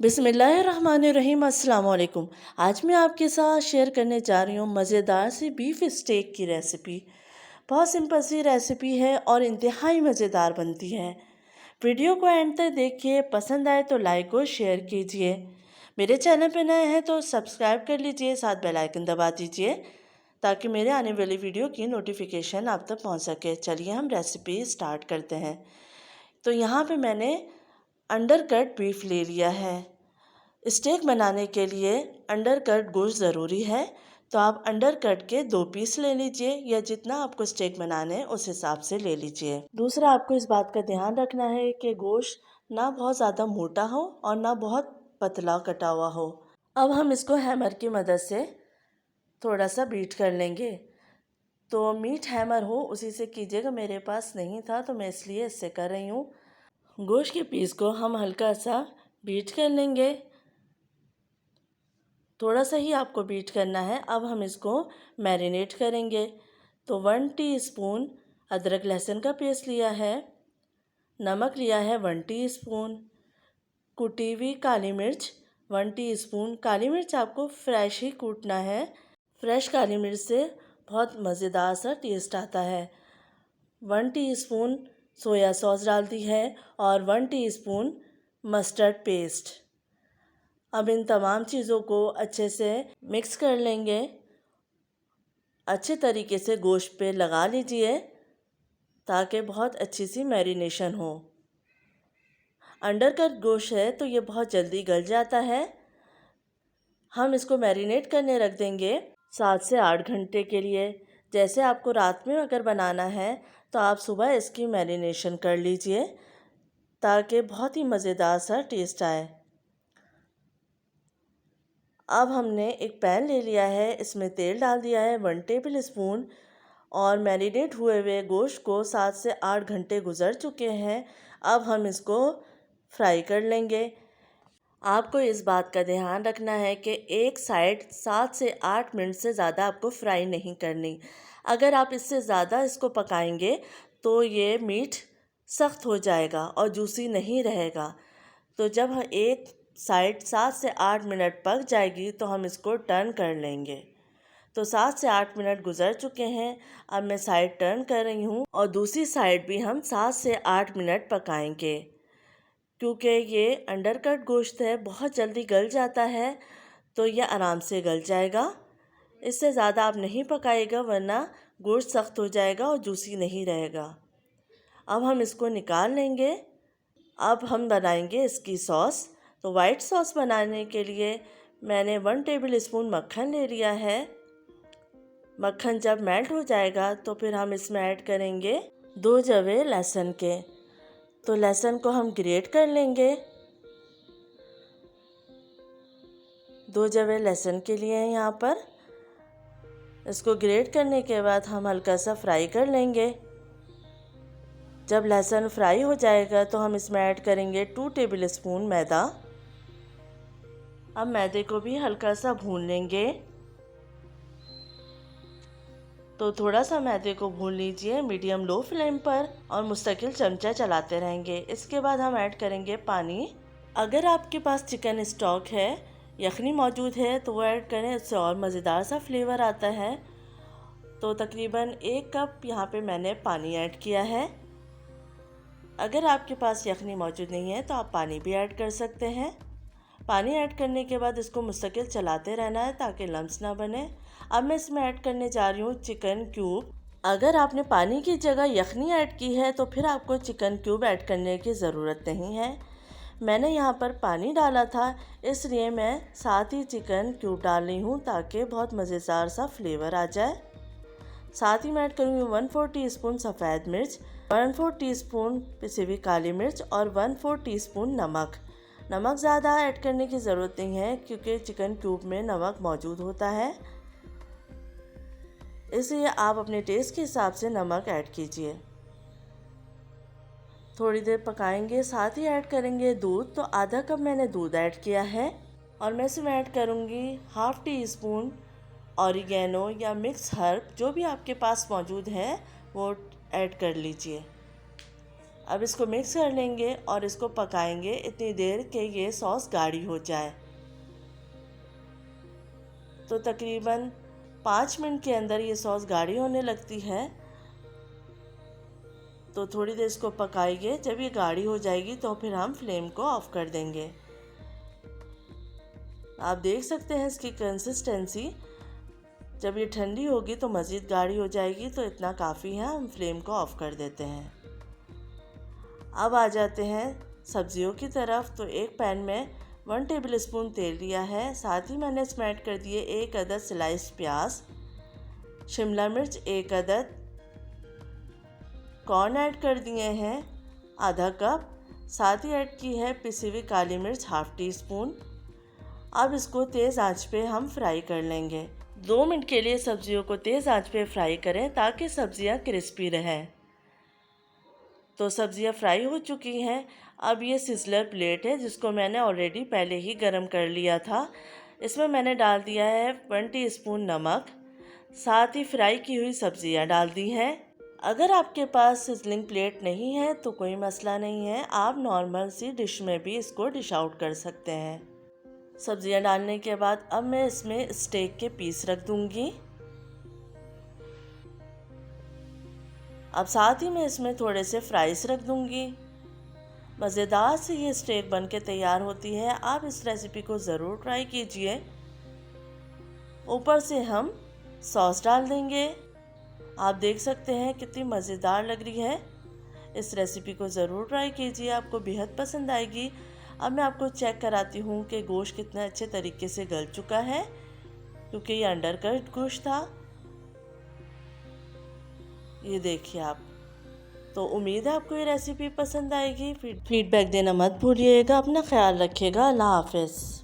बिस्मिल्लाहिर्रहमानिर्रहीम। अस्सलाम वालेकुम। आज मैं आपके साथ शेयर करने जा रही हूँ मज़ेदार सी बीफ स्टेक की रेसिपी। बहुत सिंपल सी रेसिपी है और इंतहाई मज़ेदार बनती है। वीडियो को एंड तक देखिए, पसंद आए तो लाइक और शेयर कीजिए। मेरे चैनल पर नए हैं तो सब्सक्राइब कर लीजिए, साथ बेल आइकन दबा दीजिए ताकि मेरे आने वाली वीडियो की नोटिफिकेशन आप तक पहुँच सके। चलिए हम रेसिपी स्टार्ट करते हैं। तो यहाँ पे मैंने अंडरकट बीफ ले लिया है। स्टेक बनाने के लिए अंडरकट गोश्त ज़रूरी है, तो आप अंडरकट के 2 पीस ले लीजिए या जितना आपको स्टेक बनाने हैं उस हिसाब से ले लीजिए। दूसरा, आपको इस बात का ध्यान रखना है कि गोश्त ना बहुत ज़्यादा मोटा हो और ना बहुत पतला कटा हुआ हो। अब हम इसको हैमर की मदद से थोड़ा सा बीट कर लेंगे। तो मीट हैमर हो उसी से कीजिएगा, मेरे पास नहीं था तो मैं इसलिए इससे कर रही हूँ। गोश्त के पीस को हम हल्का सा बीट कर लेंगे, थोड़ा सा ही आपको बीट करना है। अब हम इसको मैरिनेट करेंगे। तो 1 टीस्पून अदरक लहसुन का पेस्ट लिया है, नमक लिया है 1 टीस्पून, कुटी हुई काली मिर्च 1 टीस्पून। काली मिर्च आपको फ्रेश ही कूटना है, फ्रेश काली मिर्च से बहुत मज़ेदार सा टेस्ट आता है। 1 टीस्पून सोया सॉस डाल दी है और 1 टीस्पून मस्टर्ड पेस्ट। अब इन तमाम चीज़ों को अच्छे से मिक्स कर लेंगे। अच्छे तरीके से गोश्त पे लगा लीजिए ताकि बहुत अच्छी सी मैरिनेशन हो। अंडरकट गोश्त है तो ये बहुत जल्दी गल जाता है। हम इसको मैरिनेट करने रख देंगे 7 से 8 घंटे के लिए। जैसे आपको रात में अगर बनाना है तो आप सुबह इसकी मैरिनेशन कर लीजिए ताकि बहुत ही मज़ेदार सा टेस्ट आए। अब हमने एक पैन ले लिया है, इसमें तेल डाल दिया है 1 टेबल स्पून और मैरिनेट हुए हुए गोश्त को 7 से 8 घंटे गुजर चुके हैं। अब हम इसको फ्राई कर लेंगे। आपको इस बात का ध्यान रखना है कि एक साइड 7 से 8 मिनट से ज़्यादा आपको फ्राई नहीं करनी। अगर आप इससे ज़्यादा इसको पकाएंगे तो ये मीट सख्त हो जाएगा और जूसी नहीं रहेगा। तो जब एक साइड 7 से 8 मिनट पक जाएगी तो हम इसको टर्न कर लेंगे। तो 7 से 8 मिनट गुजर चुके हैं। अब मैं साइड टर्न कर रही हूँ और दूसरी साइड भी हम 7 से 8 मिनट पकाएंगे, क्योंकि ये अंडरकट गोश्त है, बहुत जल्दी गल जाता है तो ये आराम से गल जाएगा। इससे ज़्यादा आप नहीं पकाइएगा वरना गोश्त सख्त हो जाएगा और जूसी नहीं रहेगा। अब हम इसको निकाल लेंगे। अब हम बनाएंगे इसकी सॉस। तो वाइट सॉस बनाने के लिए मैंने 1 टेबल स्पून मक्खन ले लिया है। मक्खन जब मेल्ट हो जाएगा तो फिर हम इसमें ऐड करेंगे 2 जवे लहसुन के। तो लहसुन को हम ग्रेट कर लेंगे। 2 जवे लहसुन के लिए हैं यहाँ पर। इसको ग्रेट करने के बाद हम हल्का सा फ्राई कर लेंगे। जब लहसुन फ्राई हो जाएगा तो हम इसमें ऐड करेंगे 2 टेबल स्पून मैदा। अब मैदे को भी हल्का सा भून लेंगे। तो थोड़ा सा मैदे को भून लीजिए मीडियम लो फ्लेम पर और मुस्तकिल चमचा चलाते रहेंगे। इसके बाद हम ऐड करेंगे पानी। अगर आपके पास चिकन स्टॉक है, यखनी मौजूद है तो वो ऐड करें, उससे और मज़ेदार सा फ्लेवर आता है। तो तकरीबन 1 कप यहाँ पे मैंने पानी ऐड किया है। अगर आपके पास यखनी मौजूद नहीं है तो आप पानी भी ऐड कर सकते हैं। पानी ऐड करने के बाद इसको मुस्तकिल चलाते रहना है ताकि लम्स ना बने। अब मैं इसमें ऐड करने जा रही हूँ चिकन क्यूब। अगर आपने पानी की जगह यखनी ऐड की है तो फिर आपको चिकन क्यूब ऐड करने की ज़रूरत नहीं है। मैंने यहाँ पर पानी डाला था इसलिए मैं साथ ही चिकन क्यूब डाल रही हूँ ताकि बहुत मज़ेदार सा फ्लेवर आ जाए। साथ ही मैं ऐड करूँगी 1/4 टीस्पून सफ़ेद मिर्च, 1/4 टीस्पून पिसी हुई काली मिर्च और 1/4 टीस्पून नमक। नमक ज़्यादा ऐड करने की ज़रूरत नहीं है क्योंकि चिकन क्यूब में नमक मौजूद होता है, इसलिए आप अपने टेस्ट के हिसाब से नमक ऐड कीजिए। थोड़ी देर पकाएंगे। साथ ही ऐड करेंगे दूध। तो आधा कप मैंने दूध ऐड किया है और मैं इसमें ऐड करूँगी 1/2 टीस्पून ऑरिगेनो या मिक्स हर्ब, जो भी आपके पास मौजूद है वो ऐड कर लीजिए। अब इसको मिक्स कर लेंगे और इसको पकाएंगे इतनी देर कि ये सॉस गाढ़ी हो जाए। तो तकरीबन 5 मिनट के अंदर ये सॉस गाढ़ी होने लगती है। तो थोड़ी देर इसको पकाइए। जब ये गाढ़ी हो जाएगी तो फिर हम फ्लेम को ऑफ कर देंगे। आप देख सकते हैं इसकी कंसिस्टेंसी। जब ये ठंडी होगी तो मज़ीद गाढ़ी हो जाएगी, तो इतना काफ़ी है। हम फ्लेम को ऑफ कर देते हैं। अब आ जाते हैं सब्जियों की तरफ। तो एक पैन में 1 टेबल स्पून तेल लिया है। साथ ही मैंने इसमें ऐड कर दिए 1 अदद स्लाइस प्याज, शिमला मिर्च 1 अदद, कॉर्न ऐड कर दिए हैं आधा कप। साथ ही ऐड की है पिसी हुई काली मिर्च हाफ टी स्पून। अब इसको तेज़ आंच पे हम फ्राई कर लेंगे। 2 मिनट के लिए सब्जियों को तेज़ आंच पे फ्राई करें ताकि सब्जियां क्रिस्पी रहें। तो सब्जियां फ्राई हो चुकी हैं। अब ये सिज़लर प्लेट है जिसको मैंने ऑलरेडी पहले ही गरम कर लिया था। इसमें मैंने डाल दिया है 1 टीस्पून नमक। साथ ही फ्राई की हुई सब्जियां डाल दी हैं। अगर आपके पास सिजलिंग प्लेट नहीं है तो कोई मसला नहीं है, आप नॉर्मल सी डिश में भी इसको डिश आउट कर सकते हैं। सब्जियां डालने के बाद अब मैं इसमें स्टेक के पीस रख दूंगी। अब साथ ही मैं इसमें थोड़े से फ्राइज़ रख दूंगी। मज़ेदार से ये स्टेक बन के तैयार होती है। आप इस रेसिपी को ज़रूर ट्राई कीजिए। ऊपर से हम सॉस डाल देंगे। आप देख सकते हैं कितनी मज़ेदार लग रही है। इस रेसिपी को ज़रूर ट्राई कीजिए, आपको बेहद पसंद आएगी। अब मैं आपको चेक कराती हूँ कि गोश्त कितने अच्छे तरीके से गल चुका है, क्योंकि ये अंडर कट गोश्त था। ये देखिए आप। तो उम्मीद है आपको ये रेसिपी पसंद आएगी। फीडबैक देना मत भूलिएगा। अपना ख्याल रखिएगा। अल्लाह हाफ़िज़।